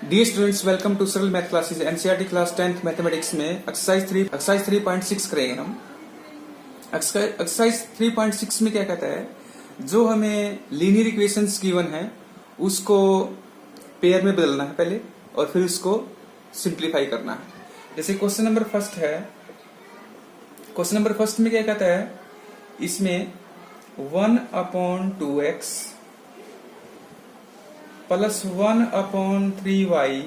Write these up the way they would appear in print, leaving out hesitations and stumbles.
Dear students, welcome to सरल math classes. NCERT class 10th mathematics में exercise 3.6 करेंगे हम। एक्सरसाइज 3.6 में क्या कहता है, जो हमें लीनियर इक्वेशंस गिवन है उसको पेयर में बदलना है पहले और फिर उसको सिंप्लीफाई करना है। जैसे क्वेश्चन नंबर फर्स्ट है, क्वेश्चन नंबर फर्स्ट में क्या कहता है, इसमें 1/2x प्लस 1/3y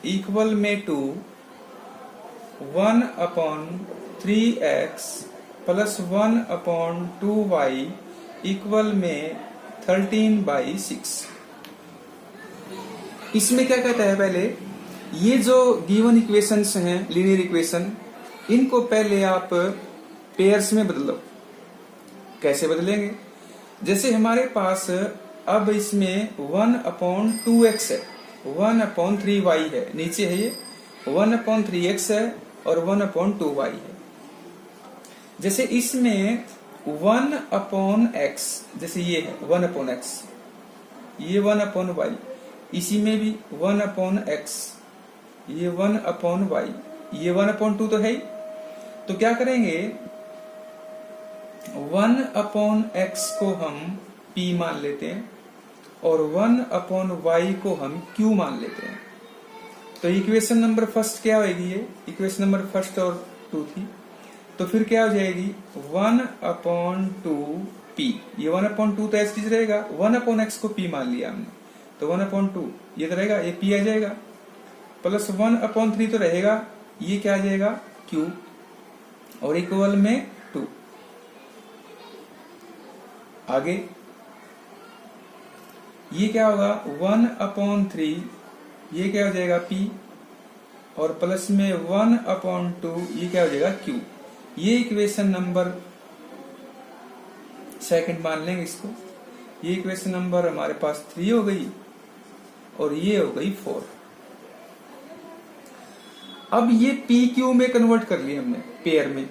इक्वल में 2 1/3x प्लस 1/2y इक्वल में 13/6। इसमें क्या कहता है, पहले ये जो गिवन इक्वेशंस हैं लीनियर इक्वेशन, इनको पहले आप पेयर्स में बदलो। कैसे बदलेंगे? जैसे हमारे पास अब इसमें 1/2x है, 1/3y है, नीचे है ये 1/3x है और 1/2y है। जैसे इसमें 1/x, जैसे ये है 1/x, ये 1/y, इसी में भी 1/x, ये 1/y, ये 1/2 तो है ही। तो क्या करेंगे, 1/x को हम p मान लेते हैं और 1/y को हम q मान लेते हैं। तो इक्वेशन नंबर फर्स्ट क्या होगी, ये इक्वेशन नंबर फर्स्ट और 2 थी, तो फिर क्या हो जाएगी 1/2p। ये 1/2 तो ऐसे चीज रहेगा, 1/x को p मान लिया हमने, तो 1/2 ये तो रहेगा, ये p आ जाएगा, प्लस 1/3 तो रहेगा, ये क्या आ जाएगा q, और इक्वल में 2। आगे ये क्या होगा 1/3, ये क्या हो जाएगा p, और प्लस में 1/2, ये क्या हो जाएगा q। ये इक्वेशन नंबर सेकंड मान लेंगे इसको। ये इक्वेशन नंबर हमारे पास 3 हो गई और ये हो गई 4। अब ये PQ में कन्वर्ट कर लिया हमने पेयर में।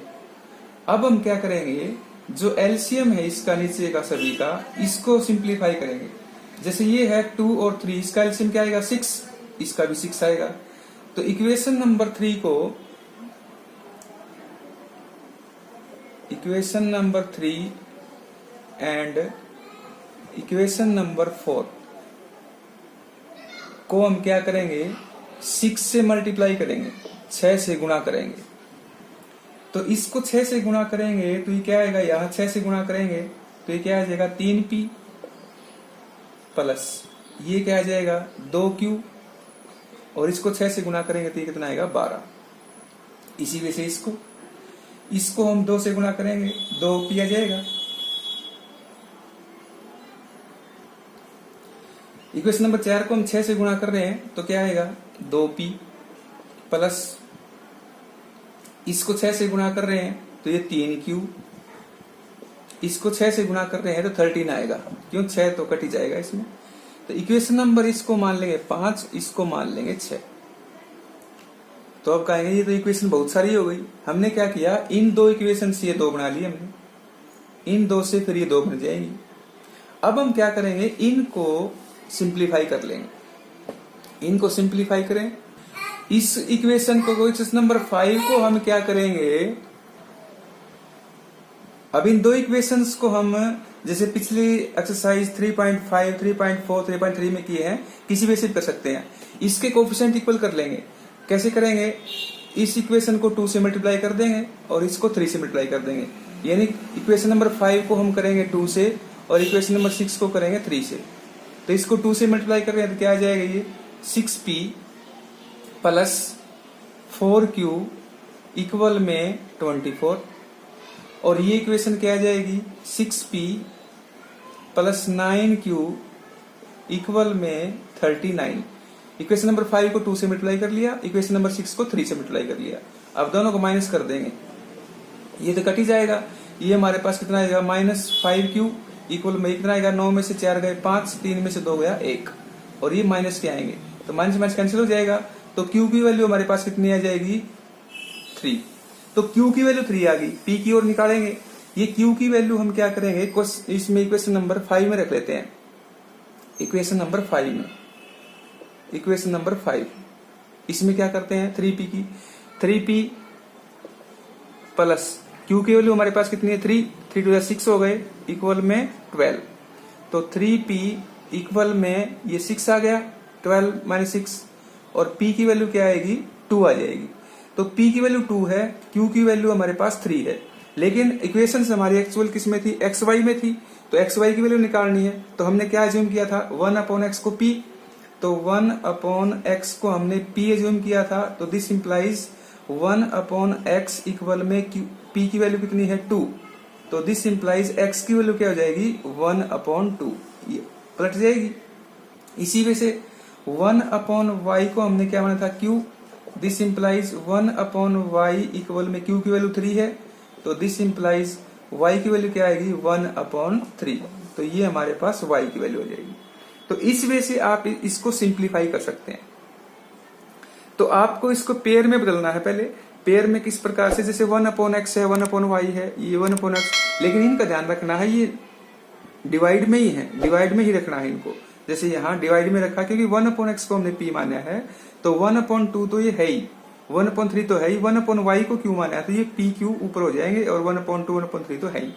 अब हम क्या करेंगे, जो एलसीएम है इसका नीचे का सभी का, इसको सिंप्लीफाई करेंगे। जैसे ये है 2 और 3, इसका एलसीएम क्या आएगा 6, इसका भी 6 आएगा। तो इक्वेशन नंबर 3 को, equation number 3 and equation number 4 को हम क्या करेंगे, 6 से मल्टीप्लाई करेंगे, 6 से गुणा करेंगे। तो इसको 6 से गुणा करेंगे तो ये क्या आएगा, यहां 6 से गुणा करेंगे तो ये क्या आ जाएगा 3p, प्लस ये क्या आ जाएगा 2q, और इसको 6 से गुणा करेंगे तो ये कितना आएगा 12। इसी वजह से इसको हम 2 से गुणा करेंगे, 2p आ जाएगा। इक्वेशन नंबर 4 को हम 6 से गुणा कर रहे हैं तो क्या आएगा 2p, प्लस इसको 6 से गुणा कर रहे हैं तो ये 3q, इसको 6 से गुणा कर रहे हैं तो 13 आएगा, क्यों 6 तो कट ही जाएगा इसमें। तो इक्वेशन नंबर इसको मान लेंगे 5, इसको मान लेंगे 6। तो अब कहेंगे ये तो इक्वेशन बहुत सारी हो गई। हमने क्या किया, इन 2 इक्वेशन से ये 2 बना लिए हमने, इन 2 से फिर ये 2 बन जाएंगी। अब हम क्या करेंगे, इनको सिंप्लीफाई कर लेंगे। इनको सिंप्लीफाई करें, इस इक्वेशन को, इक्वेशन नंबर 5 को हम क्या करेंगे, अब इन 2 इक्वेशंस को हम जैसे पिछली एक्सरसाइज 3.5, 3.4, 3.3 में किए हैं, किसी भी से कर सकते हैं। इसके कोफिशिएंट इक्वल कर लेंगे। कैसे करेंगे, इस इक्वेशन को 2 से मल्टीप्लाई कर देंगे और इसको 3 से मल्टीप्लाई कर देंगे, यानी इक्वेशन नंबर 5 को हम करेंगे 2 से और इक्वेशन नंबर 6 को करेंगे 3 से। तो इसको 2 से मल्टीप्लाई कर रहे हैं तो क्या आ जाएगा, ये 6p प्लस 4q इक्वल में 24, और ये इक्वेशन क्या आ जाएगी 6p प्लस 9q इक्वल में 39। इक्वेशन नंबर 5 को 2 से मल्टीप्लाई कर लिया, इक्वेशन नंबर 6 को 3 से मल्टीप्लाई कर लिया। अब दोनों को माइनस कर देंगे, ये तो कट ही जाएगा। ये हमारे पास कितना आएगा -5q इक्वल में कितना आएगा, 9 में से 4 गए 5, 3 में से 2 गया 1, और ये माइनस के आएंगे तो माइनस माइनस कैंसिल हो जाएगा। तो q की वैल्यू हमारे पास कितनी आ जाएगी 3। तो q की वैल्यू 3 आ गई, p की ओर निकालेंगे। ये q की वैल्यू हम क्या करेंगे, इसमें इक्वेशन नंबर 5 में रख लेते हैं। इक्वेशन नंबर 5 में इक्वेशन नंबर 5, इसमें क्या करते हैं 3p की, 3p प्लस q की वैल्यू हमारे पास कितनी है 3 3 टू 6 हो गए इक्वल में 12, तो 3p इक्वल में ये 6 आ गया, 12 माइनस 6, और p की वैल्यू क्या आएगी 2 आ जाएगी। तो p की वैल्यू 2 है, q की वैल्यू हमारे पास 3 है, लेकिन इक्वेशन हमारी एक्चुअल किस में थी xy में थी, तो xy की वैल्यू निकालनी है। तो हमने क्या एज्यूम किया था 1/x को p, तो 1/x को हमने p एज्यूम किया था, तो दिस इंप्लाइज 1/x इक्वल में p की वैल्यू कितनी है 2, तो दिस इंप्लाइज x की वैल्यू क्या हो जाएगी 1/2, ये पलट जाएगी। इसी वजह से 1/y को हमने क्या माना था q, this implies 1/y equal में q की वैल्यू 3 है, तो दिस इंप्लाइज y की वैल्यू क्या आएगी 1/3, तो ये हमारे पास y की वैल्यू हो जाएगी। तो इस वजह से आप इसको सिंप्लीफाई कर सकते हैं। तो आपको इसको पेयर में बदलना है, पहले पेयर में किस प्रकार से, जैसे 1/x है 1/y है, ये 1/x, लेकिन इनका ध्यान रखना है ये डिवाइड में ही है, डिवाइड में ही रखना है इनको। जैसे यहाँ डिवाइड में रखा क्योंकि 1/x को हमने p माना है, तो 1/2 तो ये है ही, 1/3 तो है ही, 1/y को q माना है, तो ये pq ऊपर हो जाएंगे, और 1/2 1/3 तो है ही।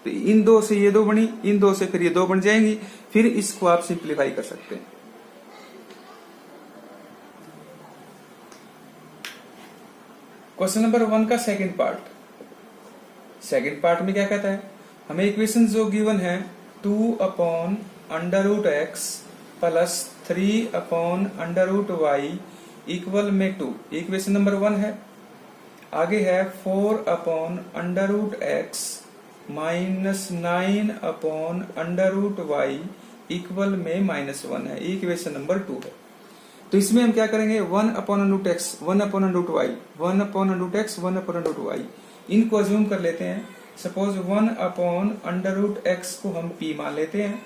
तो इन दो से ये 2 बनी, इन दो से फिर ये 2 बन जाएंगी, फिर इसको आप सिंप्लीफाई कर सकते हैं। क्वेश्चन नंबर 1 का सेकंड पार्ट में क्या कहता है, हमें इक्वेशन जो गिवन है 2/√x प्लस 3/√y इक्वल में 2, इक्वेशन नंबर 1 है। आगे है 4/√x माइनस 9/√y इक्वल में -1 है, इक्वेशन नंबर 2 है। तो इसमें हम क्या करेंगे 1/√x 1/√y 1/√x 1/√y इनको अज्यूम कर लेते हैं। सपोज 1/√x को हम p मान लेते हैं,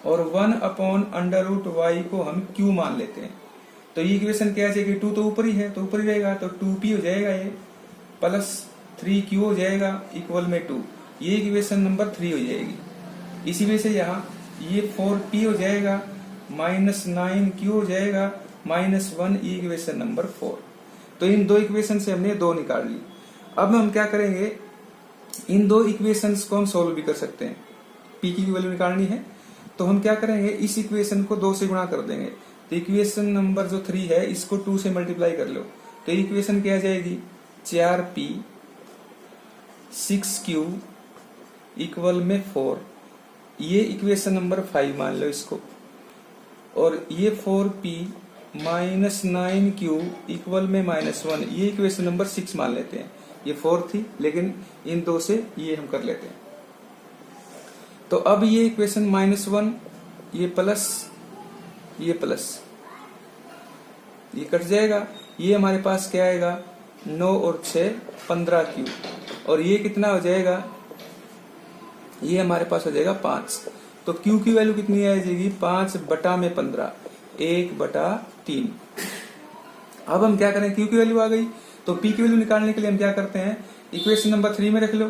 और 1/√y को हम q मान लेते हैं। तो ये इक्वेशन क्या आ जाएगी 2 तो ऊपर ही है, तो ऊपर ही रहेगा, तो 2p हो जाएगा ये, प्लस 3q हो जाएगा इक्वल में 2, ये इक्वेशन नंबर 3 हो जाएगी। इसी वजह से यहाँ ये 4p हो जाएगा, -9q हो जाएगा, -1 इक्वेशन नंबर 4। तो इन दो इक्वेशन से हमने 2 निकाल ली। अब हम क्या करेंगे, इन दो इक्वेशंस को हम सोल्व भी कर सकते हैं। p की वैल्यू निकालनी है, तो हम क्या करेंगे इस इक्वेशन को 2 से गुणा कर देंगे। तो इक्वेशन नंबर जो 3 है इसको 2 से मल्टीप्लाई कर लो, तो इक्वेशन क्या आ जाएगी 4p 6q इक्वल में 4, ये इक्वेशन नंबर 5 मान लो इसको, और ये 4p माइनस 9q इक्वल में -1, ये इक्वेशन नंबर 6 मान लेते हैं। ये 4 थी, लेकिन इन 2 से ये हम कर लेते हैं। तो अब ये इक्वेशन -1, ये प्लस, ये कट जाएगा, ये हमारे पास क्या आएगा 9 और 6 15q, और ये कितना हो जाएगा, ये हमारे पास हो जाएगा 5। तो q की वैल्यू कितनी आ जाएगी 5/15 1/3। अब हम क्या करें, q की वैल्यू आ गई, तो p की वैल्यू निकालने के लिए हम क्या करते हैं इक्वेशन नंबर 3 में रख लो।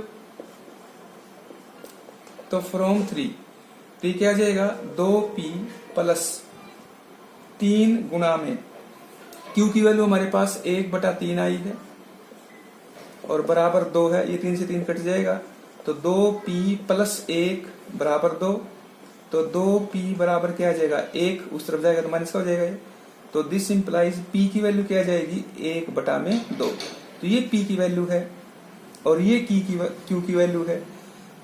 तो फ्रॉम 3 तो क्या आ जाएगा 2p प्लस 3 गुणा में q की वैल्यू हमारे पास 1/3 आई है, और बराबर 2 है, ये 3 से 3 कट जाएगा, तो 2p प्लस 1 बराबर 2, तो 2p बराबर क्या आ जाएगा 1, उस तरफ जाएगा तो माइनस का हो जाएगा ये, तो दिस इंप्लाइज p की वैल्यू क्या आ जाएगी 1/2। तो ये p की वैल्यू है, और ये q की वैल्यू है।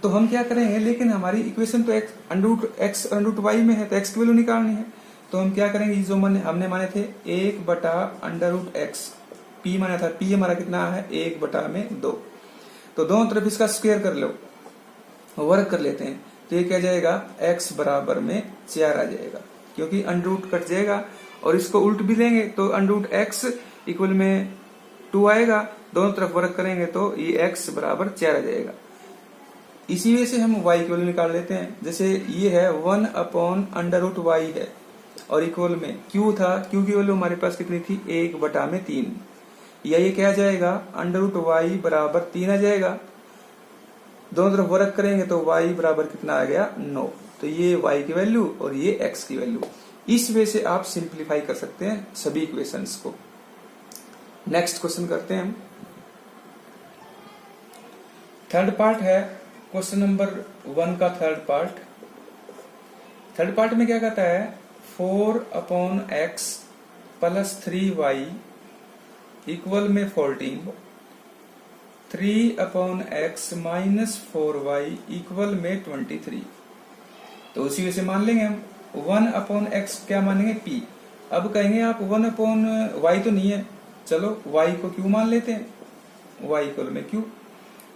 तो हम क्या करेंगे, लेकिन हमारी इक्वेशन तो x/√y में है, तो x की वैल्यू निकालनी है। तो हम क्या करेंगे, जो हमने माने थे 1/√x, p माना था, p हमारा कितना है 1/2, तो दोनों तरफ इसका स्क्वायर कर लो, वर्क कर लेते हैं, तो ये क्या जाएगा x बराबर में 4 आ जाएगा, क्योंकि अंडरूट कट जाएगा, और इसको उल्ट भी लेंगे तो √x इक्वल में 2 आएगा, दोनों तरफ वर्क करेंगे तो ये x बराबर 4 आ जाएगा। इसी वजह से हम y की वैल्यू निकाल लेते हैं। जैसे ये है 1/√y है, और इक्वल में q था, q की वैल्यू हमारे पास कितनी थी 1/3, या ये क्या जाएगा √y बराबर 3 आ जाएगा, दोनों तरफ वर्क करेंगे तो y बराबर कितना आ गया 9, तो ये y की वैल्यू और ये x की वैल्यू। इस वे से आप सिंप्लीफाई कर सकते हैं सभी इक्वेशंस को। नेक्स्ट क्वेश्चन करते हैं हम। थर्ड पार्ट है क्वेश्चन नंबर 1 का थर्ड पार्ट। थर्ड पार्ट में क्या कहता है, 4/x प्लस 3y इक्वल में 14, 3/x माइनस 4y इक्वल में 23। तो उसी वजह से मान लेंगे हम 1/x क्या मानेंगे p। अब कहेंगे आप 1/y तो नहीं है, चलो y को q मान लेते हैं, y इक्वल में q।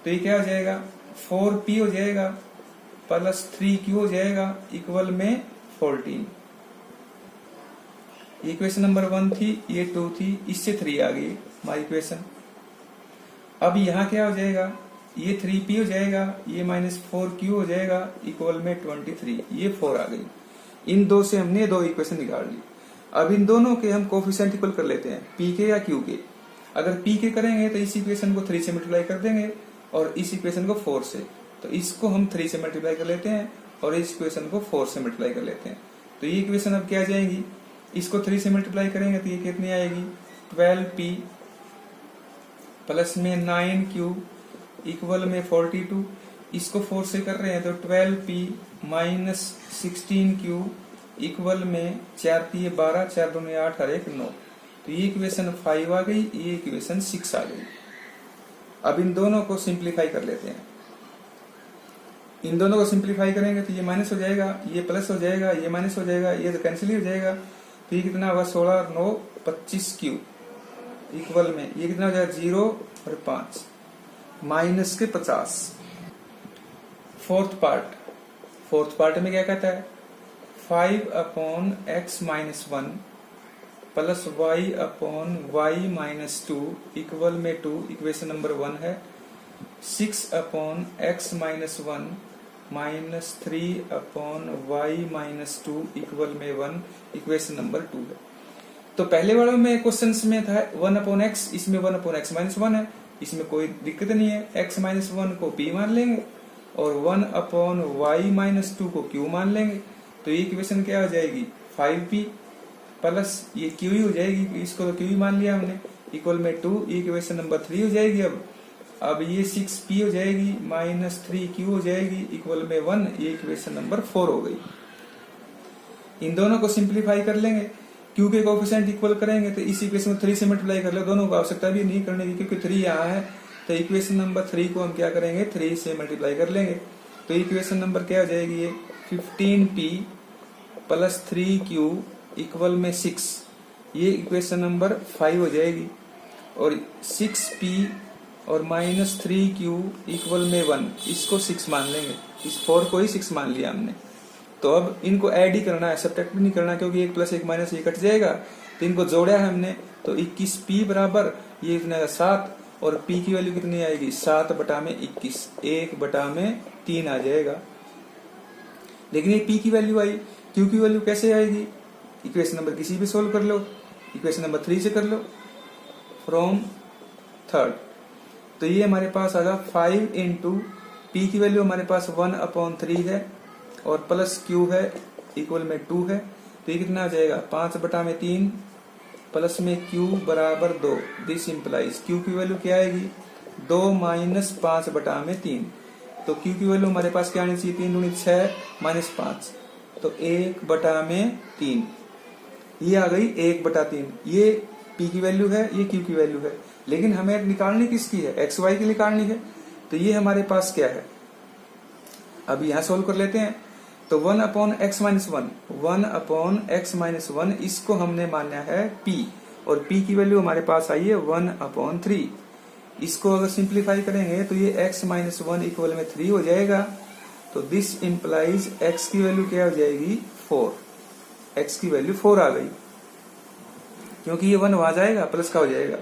तो ये क्या हो जाएगा, 4p हो जाएगा प्लस 3q हो जाएगा इक्वल में 14। इक्वेशन नंबर 1 थी, ये 2 थी, इससे 3 आ गई हमारी इक्वेशन। अब यहाँ क्या हो जाएगा, ये 3p हो जाएगा, ये माइनस 4q हो जाएगा इक्वल में 23, ये 4 आ गई। इन दो से हमने दो इक्वेशन निकाल ली। अब इन दोनों के हम कोफिशिएंट इक्वल कर लेते हैं, p के या q के। अगर p के करेंगे तो इस इक्वेशन को 3 से मल्टीप्लाई कर देंगे और इस इक्वेशन को 4 से, तो इसको हम 3 से मल्टीप्लाई कर लेते हैं और इस इक्वेशन को 4 से मल्टीप्लाई कर लेते हैं। तो ये इक्वेशन अब क्या आ जाएगी, इसको 3 से मल्टीप्लाई करेंगे तो ये कितनी आएगी, 12p प्लस में 9q इक्वल में 42। इसको 4 से कर रहे हैं तो 12p माइनस 16q इक्वल में 4p 12, 4 2 8 और 1 9। तो ये इक्वेशन 5 आ गई, ये इक्वेशन 6 आ गई। अब इन दोनों को सिंप्लीफाई कर लेते हैं। इन दोनों को सिंप्लीफाई करेंगे तो ये माइनस हो जाएगा, ये प्लस हो जाएगा, ये माइनस हो जाएगा, ये तो कैंसिल ही हो जाएगा। तो ये कितना होगा, 16 और 9 25q इक्वल में ये कितना हो जाएगा, 0 और 5 माइनस के 50। फोर्थ पार्ट में क्या कहता है, 5/x minus 1 plus y/y minus 2 equal में 2, इक्वेशन नंबर 1 है। 6/x minus 1 minus 3/y minus 2 equal में 1, इक्वेशन नंबर 2 है। तो पहले वालों में क्वेश्चंस में था 1/x, इसमें 1/x माइनस 1 है, इसमें कोई दिक्कत नहीं है। x माइनस 1 को p मान लेंगे और 1/y माइनस 2 को q मान लेंगे। तो ये इक्वेशन क्या हो जाएगी, 5p प्लस ये q ही हो जाएगी, इसको तो q ही मान लिया हमने, इक्वल में 2, ये इक्वेशन नंबर 3 हो जाएगी। अब ये 6p हो जाएगी माइनस 3q हो जाएगी इक्वल में 1, ये इक्वेशन नंबर 4 हो गई। इन दोनों को सिंप्लीफाई कर लेंगे, q के कोफिशिएंट इक्वल करेंगे तो इस इक्वेशन को 3 से मल्टीप्लाई कर लो, दोनों को आवश्यकता भी नहीं करने की क्योंकि 3 यहाँ है। तो इक्वेशन नंबर 3 को हम क्या करेंगे, 3 से मल्टीप्लाई कर लेंगे। तो इक्वेशन नंबर क्या हो जाएगी, ये 15p प्लस 3q इक्वल में 6, ये इक्वेशन नंबर 5 हो जाएगी। और 6p और माइनस 3q इक्वल में 1, इसको 6 मान लेंगे, इस 4 को ही 6 मान लिया हमने। तो अब इनको ऐड ही करना है, सब्ट्रैक्ट भी नहीं करना क्योंकि 1 प्लस 1 माइनस 1 कट जाएगा। तो इनको जोड़ा है हमने, तो 21p बराबर ये इतना 7 और p की वैल्यू कितनी आएगी, 7/21, 1/3 आ जाएगा। लेकिन ये p की वैल्यू आई, q की वैल्यू कैसे आएगी, इक्वेशन नंबर किसी भी सोल्व कर लो, इक्वेशन नंबर 3 से कर लो फ्रॉम थर्ड। तो ये हमारे पास आएगा 5 इंटू p की वैल्यू हमारे पास 1/3 है और प्लस q है इक्वल में 2 है। तो ये कितना आ जाएगा, 5/3 प्लस में q बराबर 2। दिस इंप्लाइज q की वैल्यू क्या आएगी, 2 माइनस 5/3। तो q की वैल्यू हमारे पास क्या आनी चाहिए, 3 दूनी 6 माइनस 5, तो 1/3 ये आ गई 1/3। ये p की वैल्यू है, ये q की वैल्यू है, लेकिन हमें निकालनी किसकी है, x y की निकालनी है। तो ये हमारे पास क्या है, अब यहाँ सोल्व कर लेते हैं। तो 1/x माइनस 1, 1/x माइनस 1 इसको हमने माना है p और p की वैल्यू हमारे पास आई है 1/3। इसको अगर सिंप्लीफाई करेंगे तो ये x माइनस 1 इक्वल में 3 हो जाएगा। तो दिस इंप्लाइज x की वैल्यू क्या हो जाएगी, 4। x की वैल्यू 4 आ गई क्योंकि ये 1 वहां जाएगा, प्लस का हो जाएगा।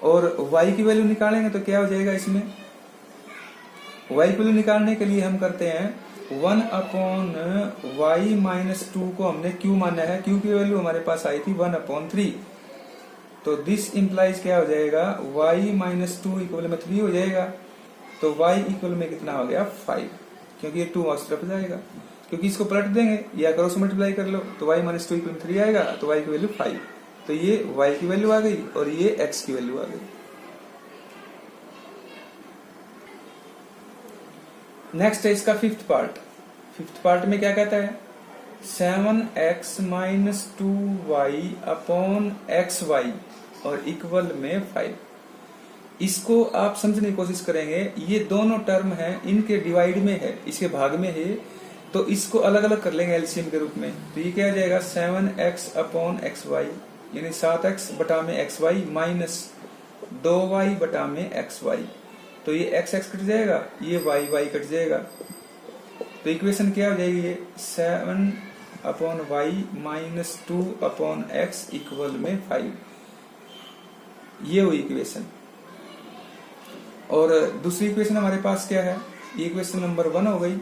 और y की वैल्यू निकालेंगे तो क्या हो जाएगा, इसमें y की वैल्यू निकालने के लिए हम करते हैं 1/y माइनस 2 को हमने q माना है, q की वैल्यू हमारे पास आई थी 1/3। तो दिस इंप्लाइज क्या हो जाएगा, y माइनस 2 इक्वल में 3 हो जाएगा। तो y इक्वल में कितना हो गया, 5, क्योंकि ये 2 उस तरफ जाएगा। क्योंकि इसको पलट देंगे या क्रॉस मल्टीप्लाई कर लो तो y माइनस 2 इक्वल 3 आएगा, तो y की वैल्यू 5। तो ये y की वैल्यू आ गई और ये x की वैल्यू आ गई। नेक्स्ट है इसका फिफ्थ पार्ट। फिफ्थ पार्ट में क्या कहता है, 7x minus 2y upon xy और इक्वल में 5। इसको आप समझने की कोशिश करेंगे, ये दोनों टर्म है, इनके डिवाइड में है, इसके भाग में है, तो इसको अलग अलग कर लेंगे एलसीएम के रूप में। तो ये क्या आ जाएगा 7x अपॉन xy यानी 7x बटा में xy माइनस 2y बटा में xy। तो ये x x कट जाएगा, ये y y कट जाएगा, तो इक्वेशन क्या हो जाएगी, ये 7 upon Y minus 2 upon x equal में 5। ये हुई इक्वेशन। और दूसरी इक्वेशन हमारे पास क्या है, ये इक्वेशन नंबर 1 हो गई।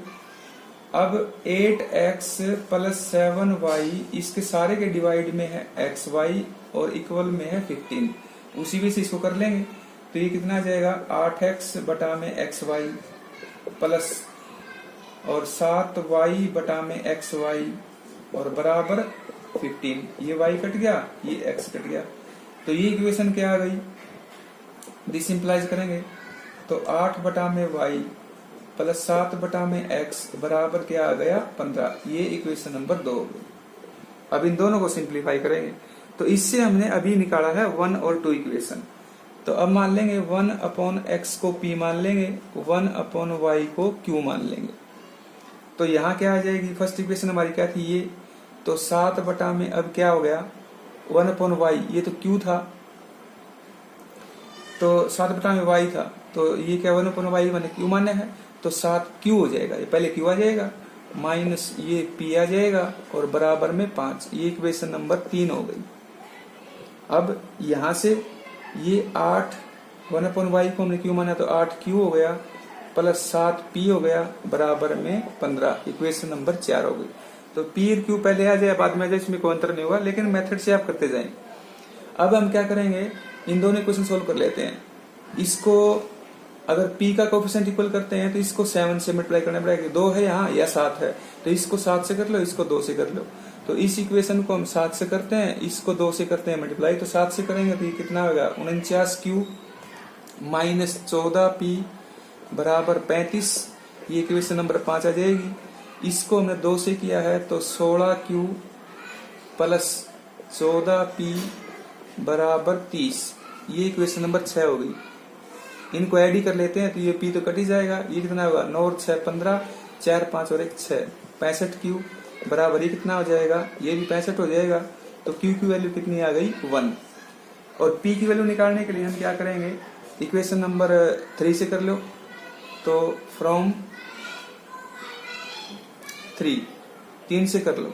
अब 8x प्लस 7y इसके सारे के डिवाइड में है xy और इक्वल में है 15। उसी भी से इसको कर लेंगे, तो ये कितना आ जाएगा 8x बटा में xy प्लस और 7y बटा में xy और बराबर 15। ये y कट गया, ये x कट गया, तो ये इक्वेशन क्या आ गई, डिसिंप्लाइज करेंगे तो 8 बटा में y प्लस 7 बटा में x बराबर क्या आ गया 15। ये इक्वेशन नंबर 2 हो गई। अब इन दोनों को सिंप्लीफाई करेंगे, तो इससे हमने अभी निकाला है 1 और 2 इक्वेशन। तो अब मान लेंगे 1 अपॉन x को p मान लेंगे, 1 अपॉन y को q मान लेंगे। तो यहाँ क्या आ जाएगी, फर्स्ट इक्वेशन हमारी क्या थी ये, तो 7 बटा में अब क्या हो गया 1 अपॉन y, ये तो q था, तो 7 बटा में y था, तो ये क्या 1 अपॉन y मैंने q माना है, तो 7q हो जाएगा, ये पहले q आ जाएगा माइनस ये p आ जाएगा और बराबर में 5। ये इक्वेशन नंबर 3 हो गई। अब यहाँ से ये 8 1 अपॉन y को हमने q माना तो 8q हो गया प्लस 7p हो गया बराबर में 15। इक्वेशन नंबर 4 हो गई। तो p और q पहले आ जाए बाद में आ जाए, इसमें कोई अंतर नहीं होगा, लेकिन मेथड से आप करते जाएं। अब हम क्या करेंगे, इन दोनों इक्वेशन सोल्व कर लेते हैं। इसको अगर p का कोफिशिएंट इक्वल करते हैं तो इसको 7 से मल्टीप्लाई करना पड़ेगा, 2 है यहाँ या 7 है, तो इसको 7 से कर लो, इसको 2 से कर लो। तो इस इक्वेशन को हम 7 से करते हैं, इसको 2 से करते हैं मल्टीप्लाई, तो 7 से करेंगे तो ये कितना होगा 49q माइनस 14p बराबर 35। ये इक्वेशन नंबर 5 आ जाएगी। इसको हमने 2 से किया है तो 16q प्लस 14p बराबर 30। ये इक्वेशन नंबर 6 हो गई। इनको ऐड ही कर लेते हैं तो ये p तो कट ही जाएगा। ये कितना होगा 9 और 6 15, 4 5 और 1 6, 65q बराबर ये कितना हो जाएगा, ये भी 65 हो जाएगा। तो q की वैल्यू कितनी आ गई 1। और p की वैल्यू निकालने के लिए हम क्या करेंगे, इक्वेशन नंबर 3 से कर लो, तो फ्रॉम 3 से कर लो,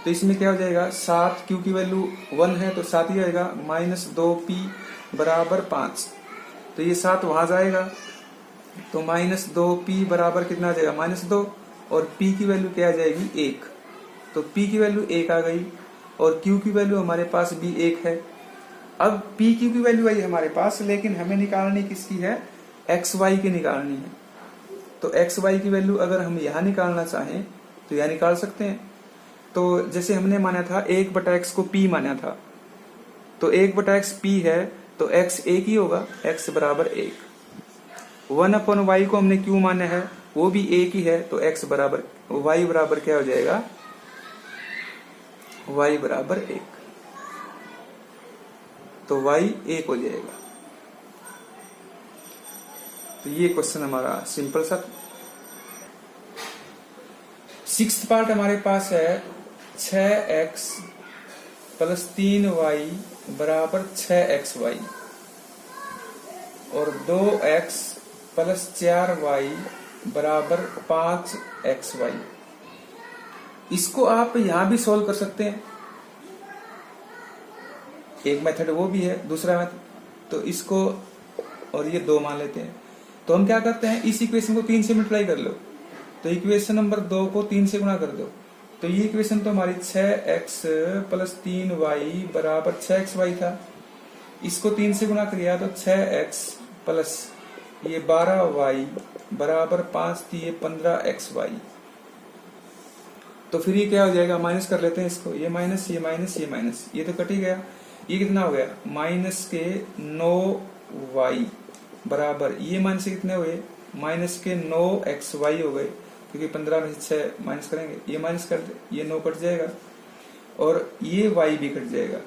तो इसमें क्या हो जाएगा 7, q की वैल्यू 1 है तो 7 ही आएगा, माइनस 2p बराबर 5। तो ये 7 वहां जाएगा तो माइनस 2p बराबर कितना आ जाएगा -2, और p की वैल्यू क्या आ जाएगी 1। तो p की वैल्यू 1 आ गई और q की वैल्यू हमारे पास भी 1 है। अब p q की वैल्यू आई हमारे पास, लेकिन हमें निकालनी किसकी है, xy की निकालनी है। तो xy की वैल्यू अगर हम यहाँ निकालना चाहें तो यहाँ निकाल सकते हैं। तो जैसे हमने माना था 1/x को p माना था, तो 1/x p है तो x 1 ही होगा, x बराबर 1। 1 अपॉन y को हमने q माना है, वो भी 1 ही है, तो x बराबर y बराबर क्या हो जाएगा, y बराबर 1। तो y 1 हो जाएगा। तो ये क्वेश्चन हमारा सिंपल सा। 6th पार्ट हमारे पास है 6x प्लस 3y बराबर 6xy और 2x प्लस 4y बराबर 5xy। इसको आप यहां भी सॉल्व कर सकते हैं, एक मेथड वो भी है, दूसरा मेथड। तो इसको और ये 2 मान लेते हैं। तो हम क्या करते हैं, इस इक्वेशन को 3 से मल्टीप्लाई कर लो, तो इक्वेशन नंबर 2 को 3 से गुणा कर दो। तो ये इक्वेशन तो हमारी 6x प्लस 3y बराबर 6xy था। इसको 3 से गुणा किया तो 6x प्लस ये 12y बराबर 5 थी, ये 15xy। तो फिर ये क्या हो जाएगा, माइनस कर लेते हैं इसको, ये माइनस ये माइनस ये माइनस, ये तो कट ही गया। ये कितना हो गया, माइनस के 9y बराबर, ये माइनस के कितने हुए, माइनस के 9xy हो गए, क्योंकि 15 में से 6 माइनस करेंगे, ये माइनस कर दे, ये 9 कट जाएगा और ये y भी कट जाएगा।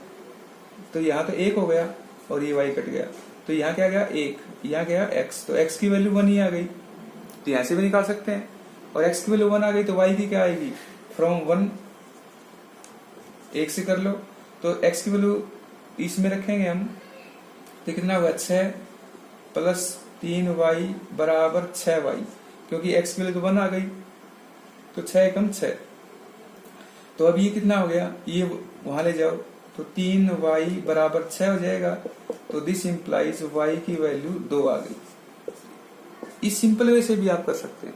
तो यहाँ तो 1 हो गया और ये y कट गया, तो यहाँ क्या गया 1, यहाँ गया x, तो x की वैल्यू 1 ही आ गई, तो यहाँ से भी निकाल सकते हैं। और x की वैल्यू 1 आ गई तो y की क्या आएगी, फ्रॉम 1 1 से कर लो, तो x की वैल्यू इसमें रखेंगे हम, तो कितना हुआ 6 प्लस 3y बराबर 6y, क्योंकि x की वैल्यू तो 1 आ गई, तो 6 एकम 6। तो अब ये कितना हो गया, ये वहां ले जाओ, तो 3y बराबर 6 हो जाएगा, तो दिस इंप्लाइज y की वैल्यू 2 आ गई। इस सिंपल वे से भी आप कर सकते हैं,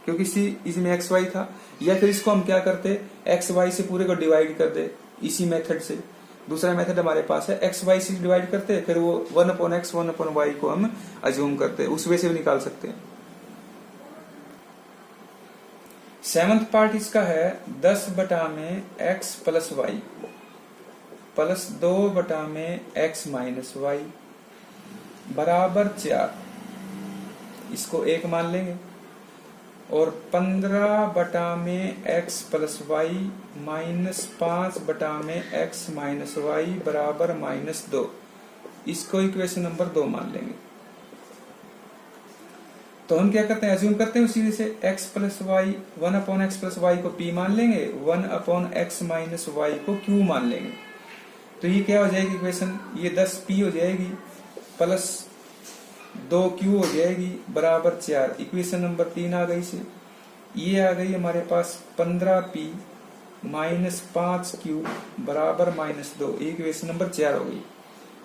क्योंकि इसमें xy था, या फिर इसको हम क्या करते, xy से पूरे को डिवाइड कर दे इसी मेथड से। दूसरा मेथड हमारे पास है, xy से डिवाइड करते फिर वो 1/x 1/y को हम अज्यूम करते, उस वे से भी निकाल सकते हैं। 7th पार्ट इसका है 10 बटा में x प्लस वाई प्लस 2 बटा में x माइनस वाई बराबर 4, इसको 1 मान लेंगे, और 15 बटा में x प्लस वाई माइनस 5 बटा में x माइनस वाई बराबर -2, इसको इक्वेशन नंबर 2 मान लेंगे। तो हम क्या करते हैं, अज्यूम करते हैं उसी से, x plus Y 1/x plus Y को p मान लेंगे, 1/x माइनस वाई को q मान लेंगे। तो ये क्या हो जाएगी इक्वेशन, ये 10p हो जाएगी प्लस 2q हो जाएगी बराबर 4, इक्वेशन नंबर 3 आ गई से। ये आ गई हमारे पास 15p माइनस 5q बराबर -2, इक्वेशन नंबर 4 हो गई।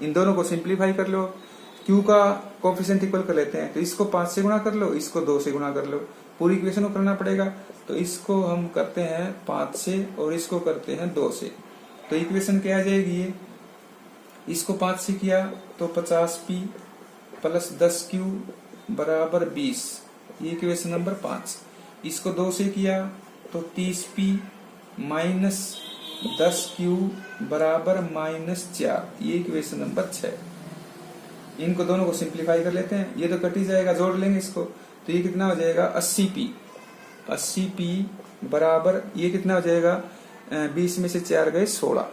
इन दोनों को सिंप्लीफाई कर लो, q का कोफिशिएंट इक्वल कर लेते हैं, तो इसको 5 से गुणा कर लो, इसको 2 से गुणा कर लो, पूरी इक्वेशन को करना पड़ेगा। तो इसको हम करते हैं 5 से और इसको करते हैं 2 से, तो इक्वेशन क्या आ जाएगी, ये इसको 5 से किया तो 50p प्लस 10q बराबर 20, ये इक्वेशन नंबर 5। इसको 2 से किया तो 30p माइनस 10q बराबर -4, ये इक्वेशन नंबर 6। इनको दोनों को सिंप्लीफाई कर लेते हैं, ये तो कट ही जाएगा, जोड़ लेंगे इसको, तो ये कितना हो जाएगा 80p बराबर, ये कितना हो जाएगा 20 में से 4 गए 16,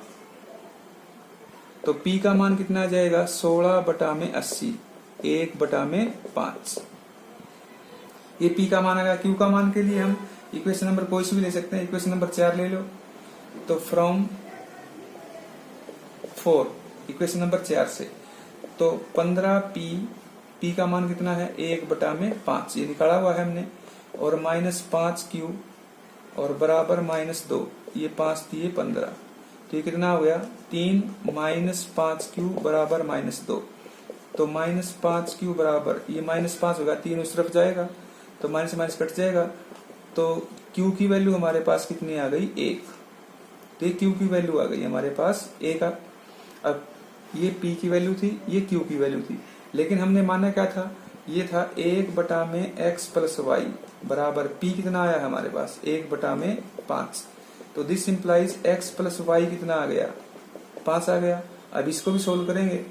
तो p का मान कितना आ जाएगा 16 बटा में 80, 1 बटा में 5। ये p का मान आएगा। q का मान के लिए हम इक्वेशन नंबर कोई सी भी ले सकते हैं, इक्वेशन नंबर 4 ले लो, तो फ्रॉम 4 इक्वेशन नंबर 4 से, तो 15p का मान कितना है 1 बटा में 5, ये निकाला हुआ है हमने, और -5q और बराबर -2, ये 5 दिए 15, तो ये कितना हो गया 3 -5q बराबर -2, तो -5q बराबर, ये -5 होगा, 3 उस तरफ जाएगा तो माइनस माइनस कट जाएगा, तो q की वैल्यू हमारे पास कितनी आ गई 1, तो ये q की वैल्यू आ गई हमारे पास 1। अब ये p की वैल्यू थी, ये q की वैल्यू थी, लेकिन हमने माना क्या था, ये था 1 बटा में x प्लस वाई बराबर p कितना आया हमारे पास 1 बटा में 5, तो this implies x plus Y कितना आ गया 5 आ गया। अब इसको भी सोल्व करेंगे,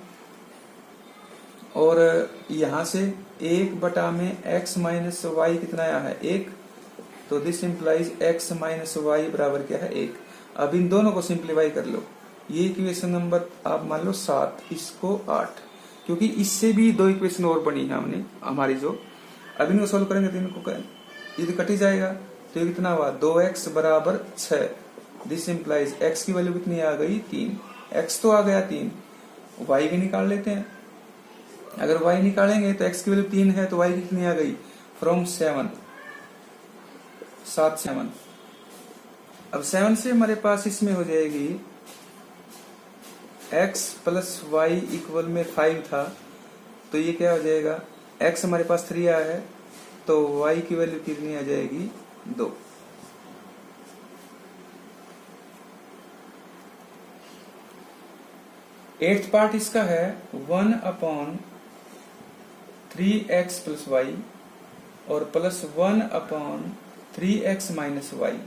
और यहां से 1 बटा में x माइनस वाई कितना आया है 1, तो this implies x minus Y बराबर क्या है 1। अब इन दोनों को सिंप्लीफाई कर लो, ये इक्वेशन नंबर आप मान लो 7, इसको 8, क्योंकि इससे भी 2 इक्वेशन और बनी है हमने हमारी जो, अब इनको सोल्व करेंगे तो इनको ये तो कट ही जाएगा, तो ये कितना हुआ 2x बराबर 6, दिस इंप्लाइज x की वैल्यू कितनी आ गई 3, x तो आ गया 3, y भी निकाल लेते हैं। अगर y निकालेंगे तो x की वैल्यू 3 है, तो y कितनी आ गई फ्रॉम 7 7। अब 7 से हमारे पास इसमें हो जाएगी x प्लस वाई इक्वल में 5 था, तो ये क्या हो जाएगा x हमारे पास 3 आया है, तो y की वैल्यू कितनी आ जाएगी 2। एट्थ पार्ट इसका है 1/3x प्लस वाई और प्लस 1/3x माइनस वाई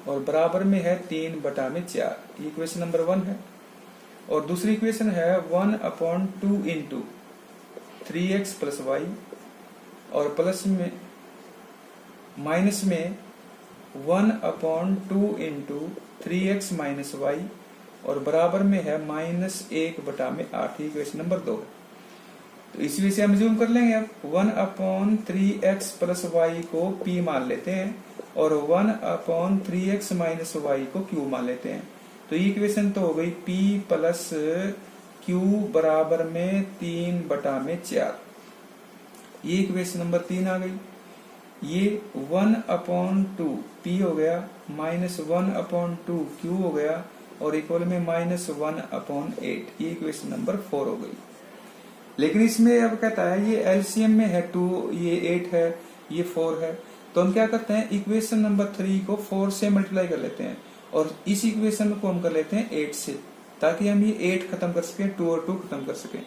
और बराबर में है 3/4। इक्वेशन नंबर 1 है। और दूसरी इक्वेशन है 1/2 इंटू 3x प्लस वाई और प्लस में माइनस में 1/2 इंटू 3x माइनस वाई और बराबर में है -1/8। Equation number 2। तो इस विषय हम जूम कर लेंगे। अब 1/3x प्लस वाई को p मान लेते हैं और 1/3x माइनस वाई को q मान लेते हैं। तो ये इक्वेशन तो हो गई p प्लस q बराबर में 3/4। ये इक्वेशन नंबर 3 आ गई। ये 1/2 p हो गया -1/2 q हो गया और इक्वल में -1/8। ये इक्वेशन नंबर 4 हो गई। लेकिन इसमें अब कहता है ये एलसीएम में है 2, ये 8 है, ये 4 है। तो हम क्या करते हैं, इक्वेशन नंबर 3 को 4 से मल्टीप्लाई कर लेते हैं और इस इक्वेशन को हम कर लेते हैं 8 से, ताकि हम ये 8 खत्म कर सकें, 2 और 2 खत्म कर सकें।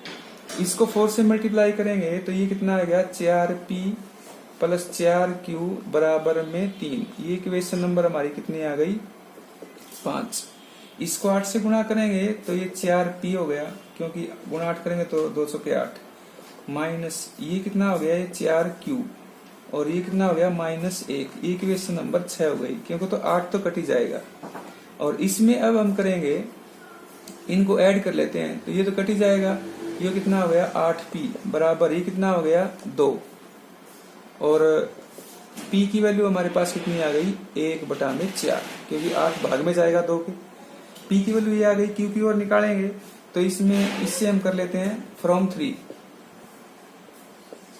इसको 4 से मल्टीप्लाई करेंगे तो ये कितना आ गया, 4p प्लस 4q बराबर में 3। ये इक्वेशन नंबर हमारी कितनी आ गई, 5। इसको 8 से गुणा करेंगे तो ये 4p हो गया, क्योंकि गुणा 8 करेंगे तो 200 के 8 माइनस ये कितना हो गया, ये 4q और ये कितना हो गया -1। ये इक्वेशन नंबर 6 हो गई, क्योंकि तो 8 तो कट ही जाएगा। और इसमें अब हम करेंगे, इनको ऐड कर लेते हैं तो ये तो कट ही जाएगा। ये कितना हो गया, 8p बराबर ये कितना हो गया, 2। और p की वैल्यू हमारे पास कितनी आ गई, 1/4, क्योंकि 8 भाग में जाएगा 2 के। p की वैल्यू ये आ गई। q की ओर निकालेंगे तो इसमें इससे हम कर लेते हैं फ्रॉम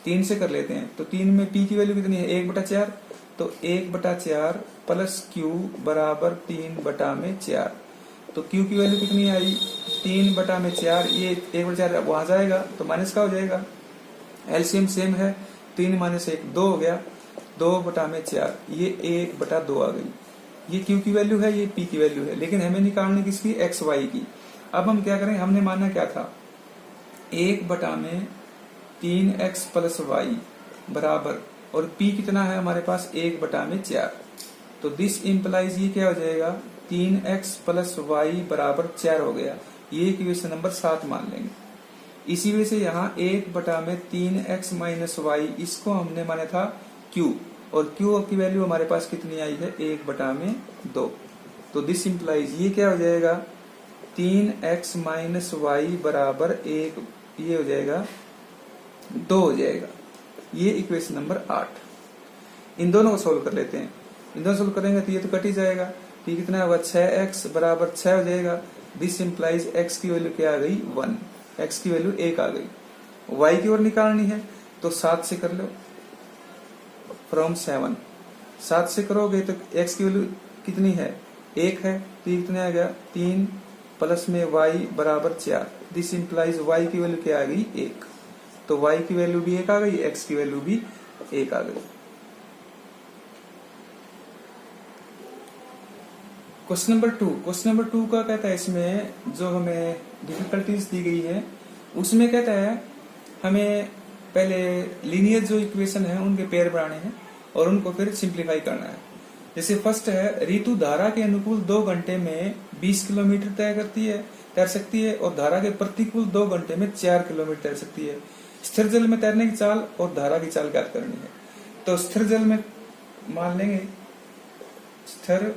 3 से कर लेते हैं। तो 3 में p की वैल्यू कितनी है, 1/4। तो 1/4 प्लस q बराबर 3/4। तो q की वैल्यू कितनी आई, 3/4। ये 1/4 वहां जाएगा तो माइनस का हो जाएगा। एलसीएम सेम है, 3 - 1 2 हो गया, 2/4। ये 1/2 आ गई। ये q की वैल्यू है, ये p की वैल्यू है, लेकिन हमें निकालनी किसकी, x y की। अब हम क्या करें, हमने माना क्या था, 1/3x प्लस वाई बराबर, और p कितना है हमारे पास, 1/4। तो दिस इंप्लाइज ये क्या हो जाएगा, 3x प्लस वाई बराबर 4 हो गया। ये इक्वेशन नंबर 7 मान लेंगे। इसी वजह से यहाँ 1/3x माइनस वाई, इसको हमने माना था q, और q की वैल्यू हमारे पास कितनी आई है, 1/2। तो दिस इंप्लाइज ये क्या हो जाएगा, 3x माइनस वाई बराबर 1, ये हो जाएगा 2 हो जाएगा। ये इक्वेशन नंबर 8। इन दोनों को सोल्व कर लेते हैं। इन दोनों सोल्व करेंगे तो ये तो कट ही जाएगा। तो ये कितना होगा, 6x बराबर 6 हो जाएगा। दिस इंप्लाइज x की वैल्यू क्या आ गई, 1। x की वैल्यू 1 आ गई। y की ओर निकालनी है तो 7 से कर लो, फ्रॉम 7। 7 से करोगे तो x की वैल्यू कितनी है, 1 है। तो ये कितना आ गया, 3 प्लस में y बराबर 4। दिस इंप्लाइज y की वैल्यू क्या आ गई, 1। तो y की वैल्यू भी 1 आ गई, x की वैल्यू भी 1 आ गई। Question number 2। क्वेश्चन नंबर 2 का कहता है, इसमें जो हमें डिफिकल्टीज दी गई है उसमें कहता है हमें पहले लीनियर जो इक्वेशन है उनके पेयर बनाने हैं और उनको फिर सिंप्लीफाई करना है। जैसे फर्स्ट है, ऋतु धारा के अनुकूल 2 घंटे में 20 किलोमीटर तैर सकती है और धारा के प्रतिकूल 2 घंटे में 4 किलोमीटर तैर सकती है। स्थिर जल में तैरने की चाल और धारा की चाल ज्ञात करनी है। तो स्थिर जल में मान लेंगे, स्थिर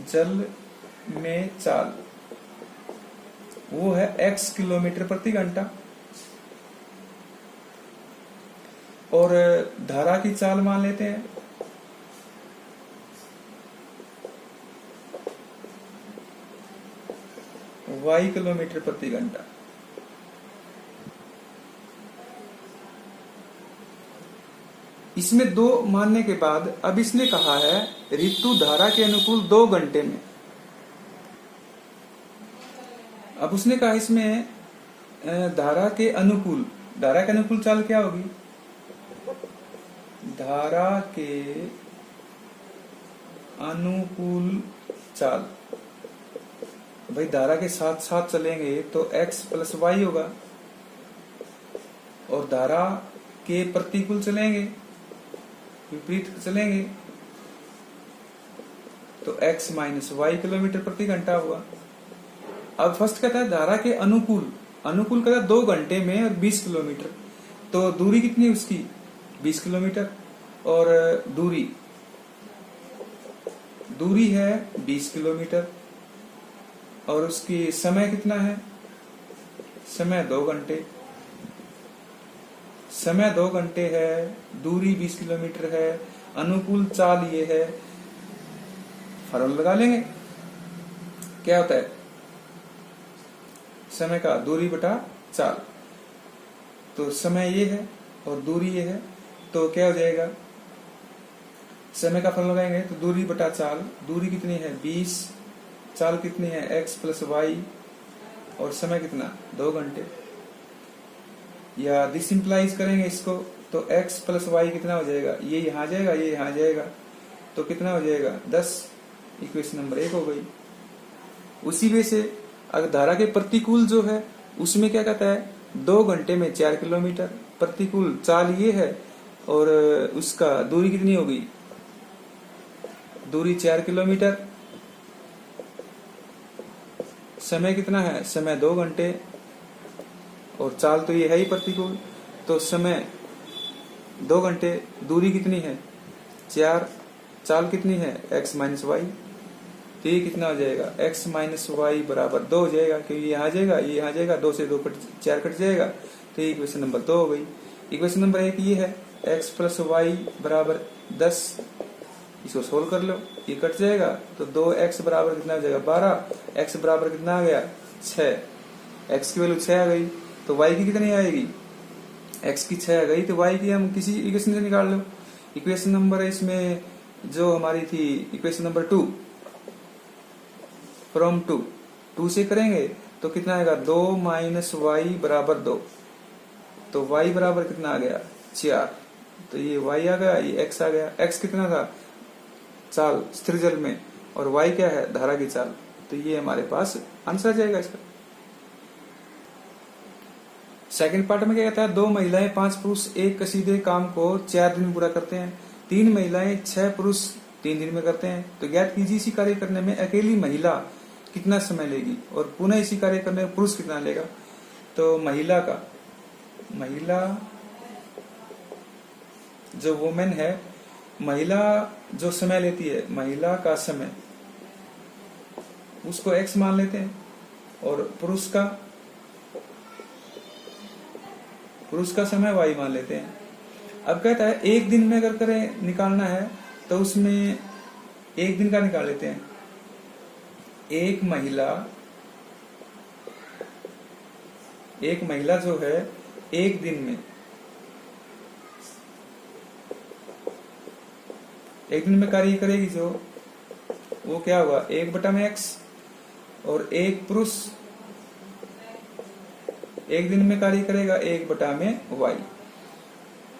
जल में चाल वो है x किलोमीटर प्रति घंटा, और धारा की चाल मान लेते हैं y किलोमीटर प्रति घंटा। इसमें 2 मानने के बाद अब इसने कहा है ऋतु धारा के अनुकूल 2 घंटे में। अब उसने कहा इसमें धारा के अनुकूल चाल क्या होगी, धारा के अनुकूल चाल। भाई धारा के साथ साथ चलेंगे तो x प्लस वाई होगा, और धारा के प्रतिकूल चलेंगे, विपरीत चलेंगे तो x माइनस वाई किलोमीटर प्रति घंटा हुआ। अब फर्स्ट कहता है धारा के अनुकूल, अनुकूल कहता है 2 घंटे में और 20 किलोमीटर, तो दूरी कितनी है उसकी 20 किलोमीटर, और दूरी है 20 किलोमीटर, और उसकी समय कितना है, समय 2 घंटे, समय 2 घंटे है, दूरी 20 किलोमीटर है, अनुकूल चाल ये है। फॉर्मूला लगा लेंगे, क्या होता है समय का दूरी बटा चाल, तो समय ये है और दूरी ये है, तो क्या हो जाएगा, समय का फॉर्मूला लगाएंगे तो दूरी बटा चाल, दूरी कितनी है 20, चाल कितनी है x प्लस वाई, और समय कितना 2 घंटे, या डिसिंप्लाइज करेंगे इसको तो x प्लस वाई कितना हो जाएगा, ये यहाँ जाएगा ये यहाँ जाएगा, तो कितना हो जाएगा 10, इक्वेशन नंबर 1 हो गई। उसी वे से अगर धारा के प्रतिकूल जो है उसमें क्या कहता है 2 घंटे में 4 किलोमीटर, प्रतिकूल चाल ये है और उसका दूरी कितनी होगी, दूरी 4 किलोमीटर, समय कितना है, समय 2 घंटे, और चाल तो ये है ही प्रतिकूल, तो समय 2 घंटे, दूरी कितनी है 4, चाल कितनी है x माइनस वाई, तो ये कितना हो जाएगा x माइनस वाई बराबर 2 हो जाएगा, क्योंकि यहाँ जाएगा ये यहाँ जाएगा, 2 से 2 4 कट जाएगा, तो ये इक्वेशन नंबर 2 हो गई। इक्वेशन नंबर 1 ये है x प्लस वाई बराबर 10, इसको सोल्व कर लो, ये कट जाएगा, तो 2x बराबर कितना हो जाएगा 12, x बराबर कितना आ गया 6, x की वैल्यू 6 आ गई, तो y की कितनी आएगी, x की 6 आ गई, तो y की हम किसी इक्वेशन से निकाल लो। इक्वेशन नंबर इसमें जो हमारी थी इक्वेशन नंबर 2, फ्रॉम 2 से करेंगे तो कितना आएगा 2 माइनस वाई बराबर 2, तो y बराबर कितना आ गया 4, तो ये y आ गया, ये x आ गया, x कितना था चाल स्थिर जल में, और y क्या है धारा की चाल, तो ये हमारे पास आंसर आ जाएगा इसका। सेकंड पार्ट में क्या कहता है 2 महिलाएं 5 पुरुष एक कसीदे काम को 4 दिन में पूरा करते हैं, 3 महिलाएं 6 पुरुष 3 दिन में करते हैं, तो ज्ञात कीजिए इसी कार्य करने में अकेली महिला कितना समय लेगी और पुनः इसी कार्य करने में पुरुष कितना लेगा। तो महिला जो वुमेन है, महिला जो समय लेती है, महिला का समय उसको x मान लेते हैं, और पुरुष का समय y मान लेते हैं। अब कहता है एक दिन में अगर करें निकालना है तो उसमें एक दिन का निकाल लेते हैं। एक महिला जो है एक दिन में कार्य करेगी, जो वो क्या होगा 1/x, और एक पुरुष एक दिन में कार्य करेगा 1/y।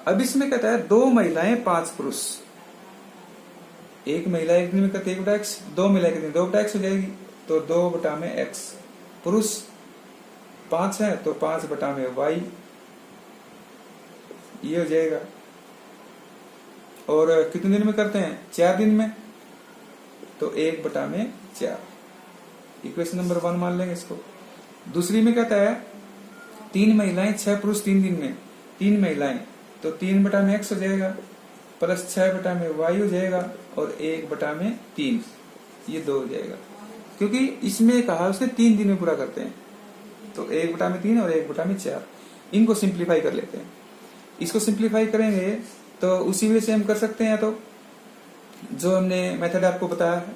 अब इसमें कहता है 2 महिलाएं 5 पुरुष, एक महिला एक दिन में करती है 1/x, 2 महिलाएं करती है 2/x हो जाएगी, तो 2/x, पुरुष 5 है तो 5/y ये हो जाएगा। और कितने दिन में करते हैं 4 दिन में, तो 1/4, इक्वेशन नंबर 1 मान लेंगे इसको। दूसरी में कहता है 3 महिलाएं 6 पुरुष 3 दिन में, 3 महिलाएं तो 3/x हो जाएगा, प्लस 6/y हो जाएगा, और 1/3 ये 2 हो जाएगा, क्योंकि इसमें कहा उसने 3 दिन में पूरा करते हैं, तो 1/3 और 1/4 इनको सिंप्लीफाई कर लेते हैं। इसको सिंप्लीफाई करेंगे तो उसी वजह से हम कर सकते हैं, तो जो हमने मेथड आपको बताया है,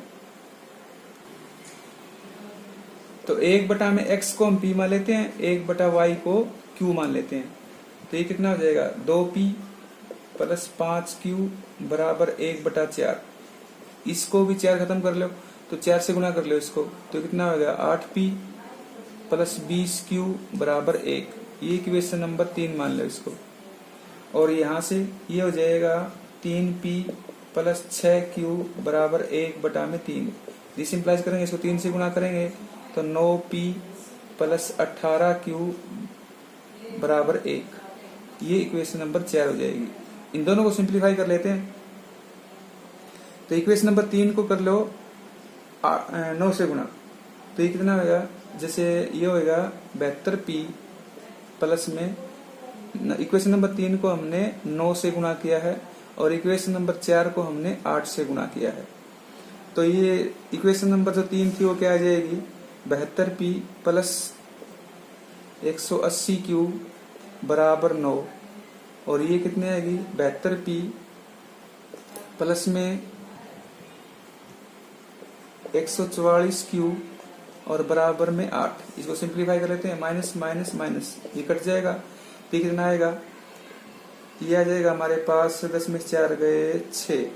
तो 1/x को हम p मान लेते हैं, 1/y को q मान लेते हैं, तो ये कितना हो जाएगा 2p प्लस 5q बराबर 1/4। इसको भी 4 खत्म कर लो तो 4 से गुना कर लो इसको, तो कितना हो गया 8p प्लस 20q बराबर 1, ये इक्वेशन नंबर 3 मान लो इसको। और यहाँ से ये हो जाएगा 3p प्लस 6q बराबर 1/3, डिसिंप्लाइज करेंगे इसको 3 से गुना करेंगे तो 9p प्लस 18q बराबर 1, ये इक्वेशन नंबर 4 हो जाएगी। इन दोनों को सिंप्लीफाई कर लेते हैं, तो इक्वेशन नंबर 3 को कर लो 9 से गुणा, तो ये कितना होगा, जैसे ये होगा 72p प्लस में इक्वेशन नंबर 3 को हमने 9 से गुणा किया है और इक्वेशन नंबर 4 को हमने 8 से गुणा किया है। तो ये इक्वेशन नंबर जो 3 थी वो क्या आ जाएगी, 72p प्लस 180q बराबर 9, और ये कितने आएगी 72p प्लस में 144q और बराबर में 8। इसको सिंप्लीफाई कर लेते हैं, माइनस माइनस माइनस ये कट जाएगा, तो कितना आएगा, ये आ जाएगा हमारे पास 10 में 4 गए 6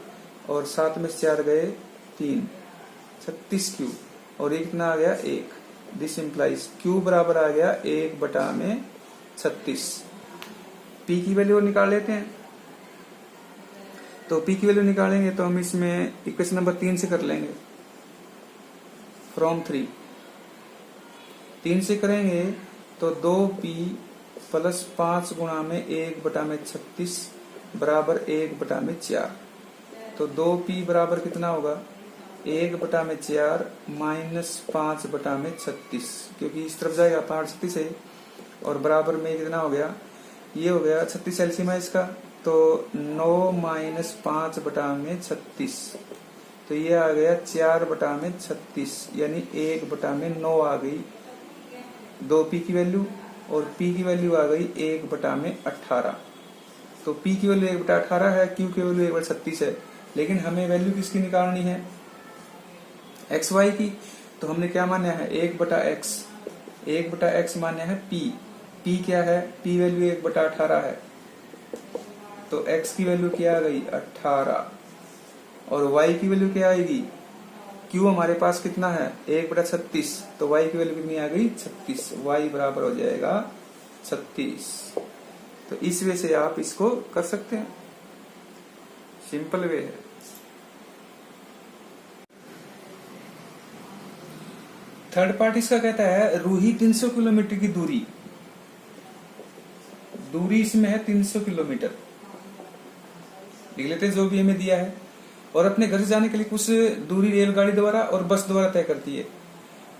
और 7 में 4 गए 3, 36q और ये कितना आ गया 1। दिस इम्प्लाइज q बराबर आ गया 1/36। p की वैल्यू निकाल लेते हैं, तो p की वैल्यू निकालेंगे तो हम इसमें इक्वेशन नंबर 3 से कर लेंगे, फ्रॉम 3 से करेंगे तो 2p प्लस 5 गुणा में 1/36 बराबर 1/4। तो 2p बराबर कितना होगा 1/4 माइनस 5/36, क्योंकि इस तरफ जाएगा 5 है और बराबर में कितना हो गया, ये हो गया 36 एलसीएम है इसका, तो 9 माइनस 5/36, तो ये आ गया 4/36 यानी 1/9 आ गई 2p की वैल्यू, और p की वैल्यू आ गई 1/18। तो p की वैल्यू 1/18 है, q की वैल्यू 1/36 है, लेकिन हमें वैल्यू किसकी निकालनी है, xy की। तो हमने क्या माना है 1/x, 1/x माना है p क्या है, p वैल्यू 1/18 है, तो x की वैल्यू क्या आ गई 18, और y की वैल्यू क्या आएगी, q हमारे पास कितना है 1/36, तो y की वैल्यू कितनी आ गई 36, y बराबर हो जाएगा 36। तो इस वे से आप इसको कर सकते हैं, सिंपल वे है। थर्ड पार्ट इसका कहता है रूही 300 किलोमीटर की दूरी इसमें है 300 किलोमीटर, लिख लेते हैं जो भी हमें दिया है, और अपने घर से जाने के लिए कुछ दूरी रेलगाड़ी द्वारा और बस द्वारा तय करती है,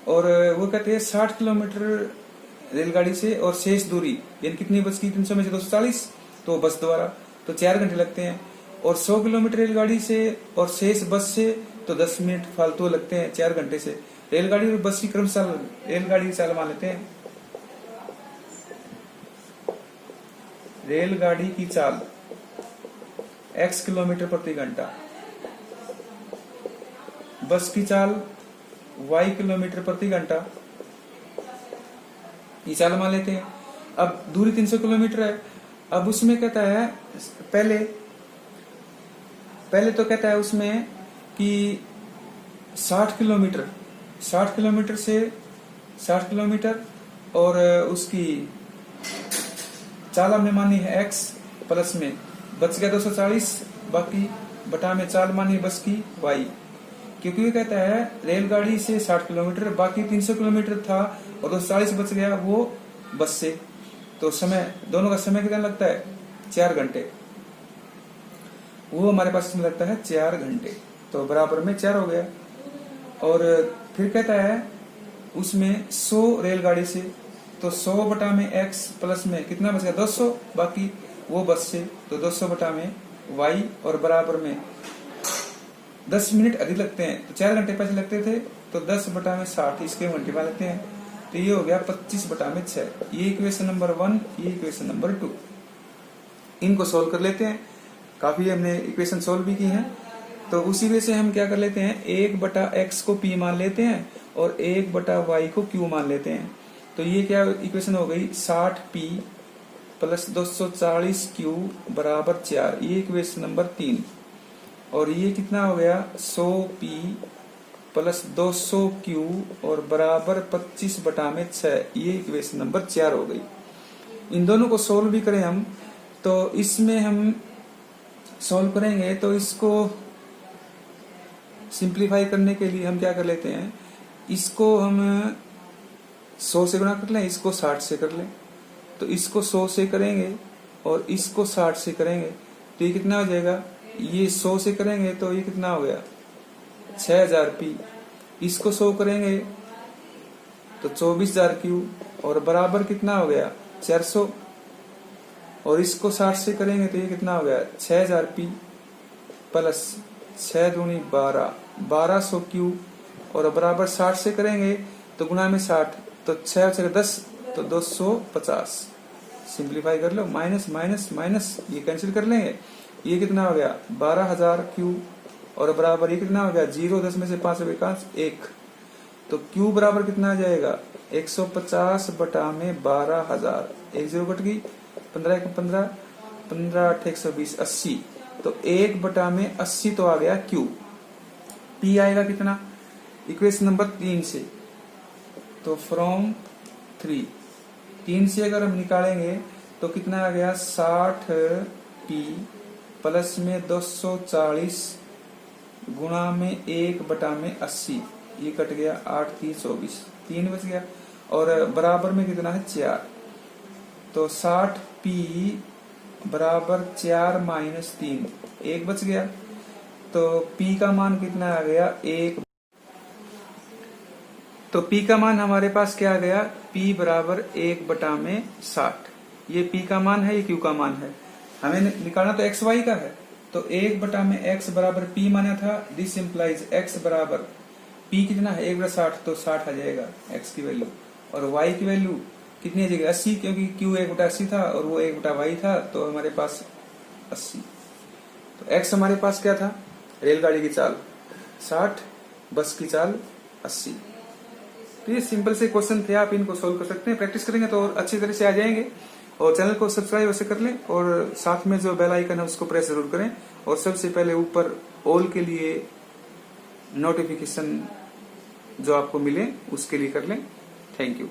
और वो कहते हैं 60 किलोमीटर रेलगाड़ी से और शेष दूरी यानी कितनी बच की 300 में से 240, तो बस द्वारा तो 4 घंटे लगते हैं, और 100 किलोमीटर रेलगाड़ी से और शेष बस से तो 10 मिनट फालतू लगते हैं 4 घंटे से। रेलगाड़ी और बस की क्रमशः रेलगाड़ी की चाल मान लेते हैं, रेलगाड़ी की चाल x किलोमीटर प्रति घंटा, बस की चाल y किलोमीटर प्रति घंटा, ये चाल मान लेते हैं। अब दूरी 300 किलोमीटर है, अब उसमें कहता है पहले तो कहता है उसमें कि 60 किलोमीटर से 60 किलोमीटर, और उसकी चाल हमने मानी है x प्लस में बच गया 240, बाकी बटा में चाल मानी बस की y, क्योंकि ये कहता है रेलगाड़ी से 60 किलोमीटर, बाकी 300 किलोमीटर था और 240 बच गया वो बस से, तो समय दोनों का समय कितना लगता है 4 घंटे, वो हमारे पास इसमें लगता है 4 घंटे, तो बराबर में 4 हो गया। और फिर कहता है उसमें 100 रेलगाड़ी से, तो 100 बटा में x प्लस में कितना बच गया 200, बाकी वो बस से, तो 200 बटा में y, और बराबर में 10 मिनट अधिक लगते हैं, तो 4 घंटे पहले लगते थे, तो 10 बटा में 60 इसके घंटे में लगते हैं, तो ये हो गया 25 बटा में 6। ये इक्वेशन नंबर 1, ये इक्वेशन नंबर 2। इनको सोल्व कर लेते हैं, काफी हमने इक्वेशन सोल्व भी की है, तो उसी वजह से हम क्या कर लेते हैं 1/x को p मान लेते हैं और 1/y को q मान लेते हैं। तो ये क्या इक्वेशन हो गई 60p प्लस 240q बराबर 4, ये इक्वेशन नंबर 3, और ये कितना हो गया 100p प्लस 200q और बराबर 25 बटा में 6, ये इक्वेशन नंबर 4 हो गई। इन दोनों को सोल्व भी करें हम, तो इसमें हम सोल्व करेंगे तो इसको सिंप्लीफाई करने के लिए हम क्या कर लेते हैं, इसको हम 100 से गुणा कर लें, इसको 60 से कर लें, तो इसको 100 से करेंगे और इसको 60 से करेंगे, तो ये कितना हो जाएगा, ये 100 से करेंगे तो ये कितना हो गया 6000p इसको 100 करेंगे तो 24,000 क्यू और बराबर कितना हो गया 400, और इसको 60 से करेंगे तो ये कितना हो गया 6,000 पी प्लस 6 दूनी 12, 1200 क्यू और बराबर 60 से करेंगे तो गुना में 60 तो 6 10 तो 250। सिंप्लीफाई कर लो, माइनस माइनस माइनस ये कैंसिल कर लेंगे, ये कितना हो गया 12,000 क्यू और बराबर ये कितना हो गया 0, 10 में से 5 1, तो क्यू बराबर कितना आ जाएगा 150 बटा में 12,000, 1 0 कट गई, 15 1 15, 15 8 120, 80, तो 1 बटा में 80 तो आ गया क्यू। पी आएगा कितना इक्वेशन नंबर 3 से, तो फ्रॉम 3 से अगर हम निकालेंगे तो कितना आ गया 60 पी प्लस में 240 गुणा में 1 बटा में 80, ये कट गया 8 3 24, 3 बच गया और बराबर में कितना है 4, तो 60 पी बराबर 4 माइनस 3, 1 बच गया, तो पी का मान कितना आ गया 1, तो पी का मान हमारे पास क्या आ गया पी बराबर 1 बटा में 60, ये पी का मान है, ये क्यू का मान है, हमें निकालना तो एक्स वाई का है, तो 1 बटा में एक्स बराबर पी माना था, दिस इम्प्लाइज एक्स बराबर पी कितना है 1 बटा 60, तो 60 आ जाएगा एक्स की वैल्यू, और वाई की वैल्यू कितनी आ जाएगी 80, क्योंकि क्यू 1 बटा 80 था और वो 1 बटा वाई था, तो हमारे पास 80, तो एक्स हमारे पास क्या था रेलगाड़ी की चाल 60, बस की चाल 80। तो ये सिंपल से क्वेश्चन थे, आप इनको सोल्व कर सकते हैं, प्रैक्टिस करेंगे तो और अच्छी तरह से आ जाएंगे। और चैनल को सब्सक्राइब वैसे कर लें और साथ में जो बेल आइकन है उसको प्रेस जरूर करें, और सबसे पहले ऊपर ऑल के लिए नोटिफिकेशन जो आपको मिले उसके लिए कर लें। Thank you.